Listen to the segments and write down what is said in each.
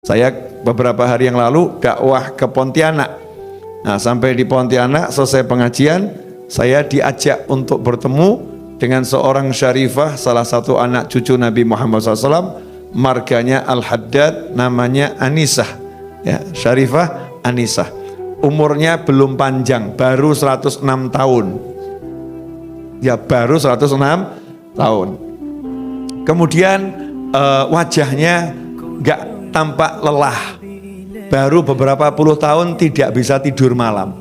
Saya beberapa hari yang lalu dakwah ke Pontianak. Nah, sampai di Pontianak selesai pengajian, saya diajak untuk bertemu dengan seorang syarifah, salah satu anak cucu Nabi Muhammad SAW, marganya Al-Haddad, namanya Anisah. Ya, Syarifah Anisah. Umurnya belum panjang, baru 106 tahun. Ya, baru 106 tahun. Kemudian wajahnya enggak tampak lelah, baru beberapa puluh tahun tidak bisa tidur malam.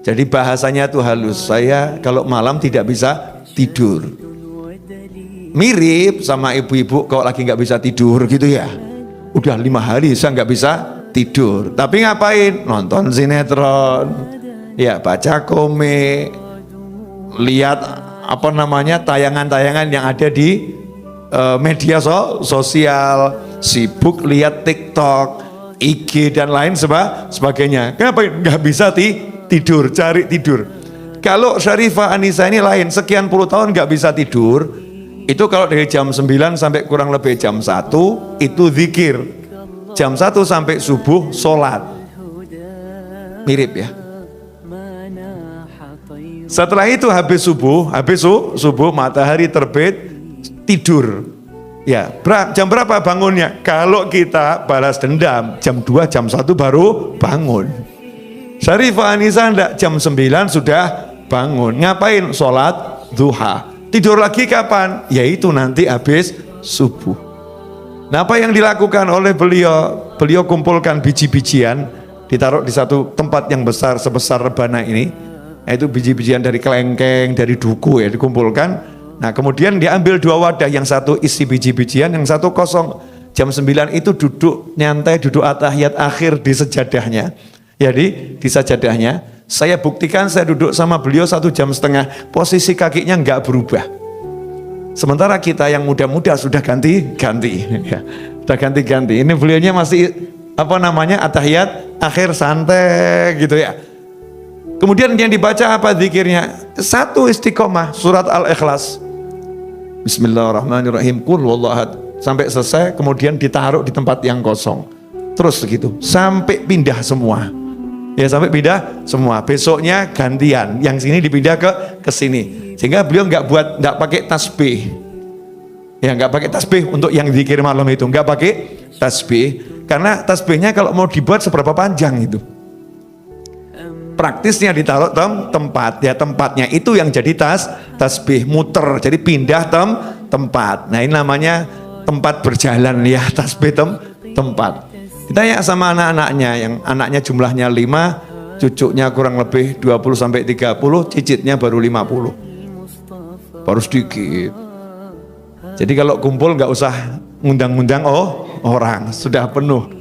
Jadi bahasanya tuh halus, saya kalau malam tidak bisa tidur. Mirip sama ibu-ibu kalau lagi nggak bisa tidur gitu ya. Udah 5 hari saya nggak bisa tidur, tapi ngapain? Nonton sinetron, ya baca komik, lihat tayangan-tayangan yang ada di media sosial, sibuk lihat TikTok, IG dan lain sebagainya. Kenapa nggak bisa tidur, cari tidur? Kalau Syarifah Anisah ini lain, sekian puluh tahun nggak bisa tidur. Itu kalau dari jam 9 sampai kurang lebih jam 1 itu zikir, jam 1 sampai subuh sholat. Mirip ya. Setelah itu habis subuh matahari terbit, tidur. Ya, jam berapa bangunnya? Kalau kita balas dendam, jam 2, jam 1 baru bangun. Syarifah Anisah enggak, jam 9 sudah bangun. Ngapain? Sholat duha. Tidur lagi kapan? Yaitu nanti habis subuh. Nah, apa yang dilakukan oleh beliau? Beliau kumpulkan biji-bijian, ditaruh di satu tempat yang besar sebesar rebana ini. Yaitu biji-bijian dari kelengkeng, dari duku ya, dikumpulkan. Nah, kemudian diambil 2 wadah, yang satu isi biji-bijian, yang satu kosong. Jam 9 itu duduk nyantai, duduk atahiyat akhir di sejadahnya. Jadi di sajadahnya, saya buktikan saya duduk sama beliau 1,5 jam, posisi kakinya nggak berubah. Sementara kita yang muda-muda sudah ganti-ganti, ya, sudah ganti-ganti. Ini beliaunya masih atahiyat akhir santai gitu ya. Kemudian yang dibaca apa zikirnya? 1 istiqomah, surat Al-Ikhlas. Bismillahirrahmanirrahim, qul huwallahu ahad, sampai selesai. Kemudian ditaruh di tempat yang kosong. Terus begitu sampai pindah semua. Ya, sampai pindah semua. Besoknya gantian, yang sini dipindah ke sini. Sehingga beliau nggak pakai tasbih. Ya, nggak pakai tasbih untuk yang zikir malam itu, nggak pakai tasbih. Karena tasbihnya kalau mau dibuat seberapa panjang itu. Praktisnya ditaruh tempat, ya tempatnya itu yang jadi tasbih, muter, jadi pindah tempat. Nah, ini namanya tempat berjalan ya, tasbih tempat. Ditanya sama anak-anaknya, yang anaknya jumlahnya 5, cucunya kurang lebih 20-30, cicitnya baru 50. Baru sedikit. Jadi kalau kumpul nggak usah ngundang-ngundang orang, sudah penuh.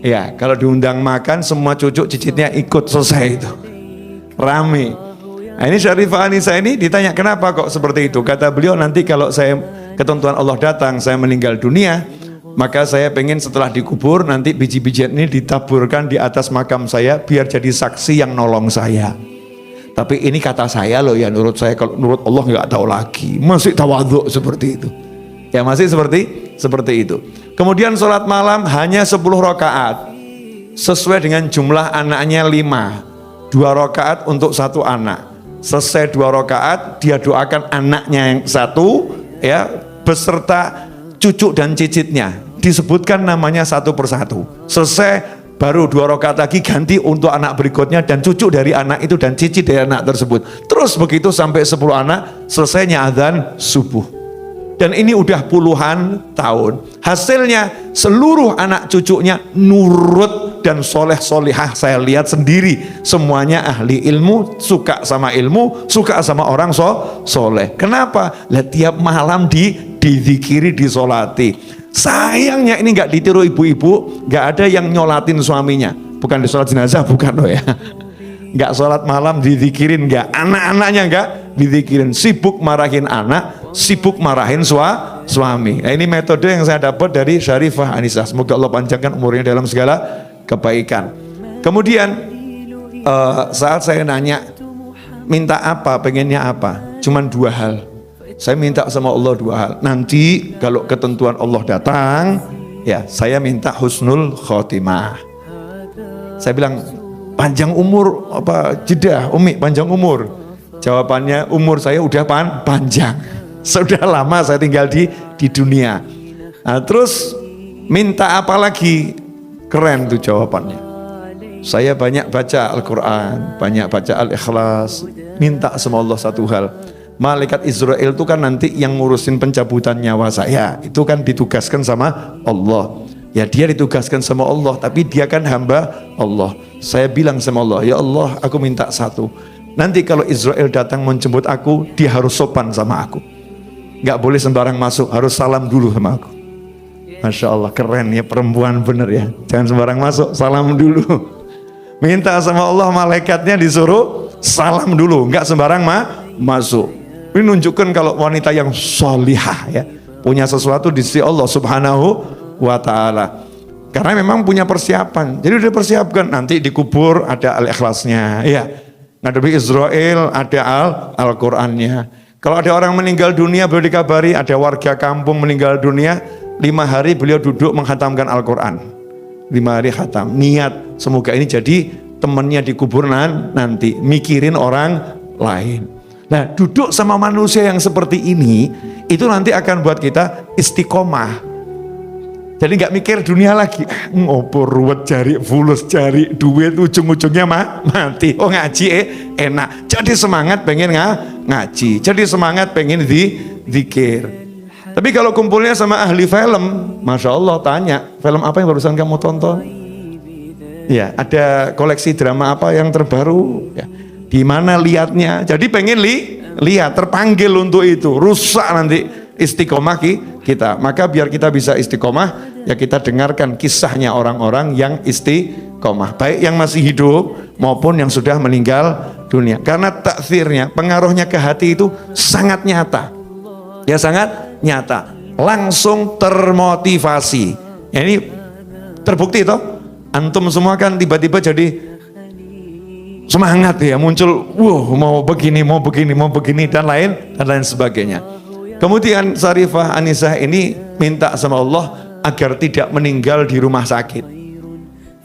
Ya, kalau diundang makan semua cucu cicitnya ikut, selesai itu. Rame. Nah, ini Syarifah Anisah ini ditanya kenapa kok seperti itu. Kata beliau, nanti kalau saya ketentuan Allah datang, saya meninggal dunia, maka saya pengen setelah dikubur nanti biji-bijian ini ditaburkan di atas makam saya biar jadi saksi yang nolong saya. Tapi ini kata saya loh ya, menurut saya, kalau menurut Allah nggak tahu lagi. Masih tawadhu seperti itu. Ya, masih seperti itu. Kemudian sholat malam hanya 10 rakaat, sesuai dengan jumlah anaknya 5, 2 rakaat untuk 1 anak. Selesai 2 rakaat, dia doakan anaknya yang 1 ya, beserta cucu dan cicitnya, disebutkan namanya satu persatu. Selesai baru 2 rakaat lagi ganti untuk anak berikutnya dan cucu dari anak itu dan cicit dari anak tersebut. Terus begitu sampai 10 anak, selesainya azan subuh. Dan ini udah puluhan tahun. Hasilnya seluruh anak cucunya nurut dan soleh-solihah. Saya lihat sendiri, semuanya ahli ilmu, suka sama ilmu, suka sama orang soleh. Kenapa? Tiap malam dizikiri, disolati. Sayangnya ini nggak ditiru ibu-ibu, nggak ada yang nyolatin suaminya. Bukan di sholat jenazah, bukan loh ya. Nggak sholat malam dizikirin, nggak. Anak-anaknya nggak dizikirin, sibuk marahin anak, sibuk marahin suami. Nah, ini metode yang saya dapat dari Syarifah Anisah. Semoga Allah panjangkan umurnya dalam segala kebaikan. Kemudian saat saya nanya minta apa, pengennya apa, cuman 2 hal. Saya minta sama Allah 2 hal. Nanti kalau ketentuan Allah datang, Ya, saya minta husnul khotimah. Saya bilang, panjang umur apa jeda, Umi, panjang umur. Jawabannya, umur saya udah panjang. Sudah lama saya tinggal di dunia. Nah, terus minta apa lagi? Keren tuh jawabannya. Saya banyak baca Al-Quran, banyak baca Al-Ikhlas. Minta sama Allah satu hal. Malaikat Israel itu kan nanti yang ngurusin pencabutan nyawa saya. Itu kan ditugaskan sama Allah. Ya dia ditugaskan sama Allah, tapi dia kan hamba Allah. Saya bilang sama Allah, ya Allah, aku minta satu. Nanti kalau Israel datang menjemput aku, dia harus sopan sama aku. Gak boleh sembarang masuk, harus salam dulu sama aku. Masya Allah, keren ya, perempuan bener ya. Jangan sembarang masuk, salam dulu. Minta sama Allah, malaikatnya disuruh salam dulu, gak sembarang masuk. Ini nunjukkan kalau wanita yang solihah ya, punya sesuatu di sisi Allah Subhanahu wa ta'ala. Karena memang punya persiapan. Jadi udah persiapkan, nanti dikubur ada Al-Ikhlasnya ya. Ngadepi Israel ada Al-Qurannya. Kalau ada orang meninggal dunia, beliau dikabari ada warga kampung meninggal dunia, 5 hari beliau duduk menghatamkan Al-Quran. 5 hari khatam. Niat semoga ini jadi temannya dikubur nanti, mikirin orang lain. Nah, duduk sama manusia yang seperti ini, itu nanti akan buat kita istiqomah. Jadi nggak mikir dunia lagi, ngopo ruwet cari fulus, cari duit, ujung-ujungnya mati. Oh ngaji enak, jadi semangat pengen ngaji, jadi semangat pengen zikir. Tapi kalau kumpulnya sama ahli film, Masya Allah, tanya, film apa yang barusan kamu tonton? Ya, ada koleksi drama apa yang terbaru? Ya. Di mana lihatnya? Jadi pengen lihat, terpanggil untuk itu. Rusak nanti istiqomah kita. Maka biar kita bisa istiqomah, ya kita dengarkan kisahnya orang-orang yang istiqomah, baik yang masih hidup maupun yang sudah meninggal dunia. Karena taksirnya, pengaruhnya ke hati itu sangat nyata. Ya sangat nyata. Langsung termotivasi. Ya, ini terbukti toh. Antum semua kan tiba-tiba jadi semangat ya, muncul mau begini dan lain sebagainya. Kemudian Sarifah Anisah ini minta sama Allah agar tidak meninggal di rumah sakit.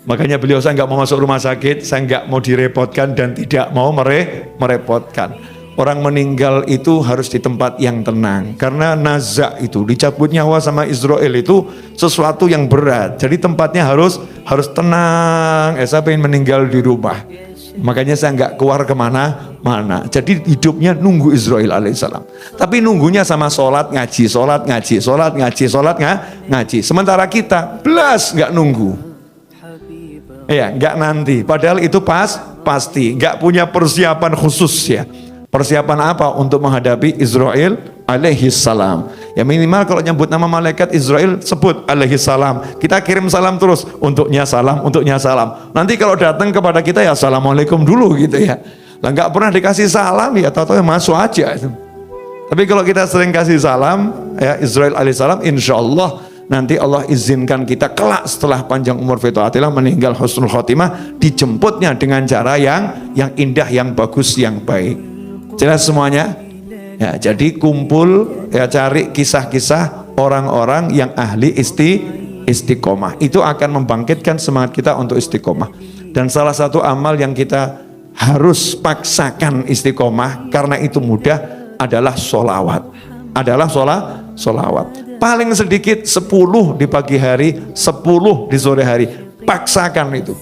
Makanya beliau, saya nggak mau masuk rumah sakit, saya nggak mau direpotkan dan tidak mau merepotkan. Orang meninggal itu harus di tempat yang tenang, karena nazak itu, dicabut nyawa sama Israel itu sesuatu yang berat. Jadi tempatnya harus tenang. Saya pengen meninggal di rumah. Makanya saya nggak keluar kemana-mana. Jadi hidupnya nunggu Israel alaihissalam. Tapi nunggunya sama sholat ngaji. Sementara kita belas nggak nunggu. Ya nggak nanti. Padahal itu pasti. Nggak punya persiapan khusus ya. Persiapan apa untuk menghadapi Israel alaihissalam? Ya minimal kalau nyebut nama malaikat Israel sebut alaihissalam. Kita kirim salam terus, untuknya salam. Nanti kalau datang kepada kita ya assalamualaikum dulu gitu ya. Lah nggak pernah dikasih salam ya, tahu-tahu masuk aja. Tapi kalau kita sering kasih salam ya Israel alaihissalam, insya Allah nanti Allah izinkan kita kelak setelah panjang umur fi taatillah meninggal husnul khotimah, dijemputnya dengan cara yang indah, yang bagus, yang baik. Jelas semuanya? Ya, jadi kumpul ya, cari kisah-kisah orang-orang yang ahli istiqomah. Itu akan membangkitkan semangat kita untuk istiqomah. Dan salah satu amal yang kita harus paksakan istiqomah karena itu mudah adalah sholawat. Sholawat. Paling sedikit 10 di pagi hari, 10 di sore hari. Paksakan itu.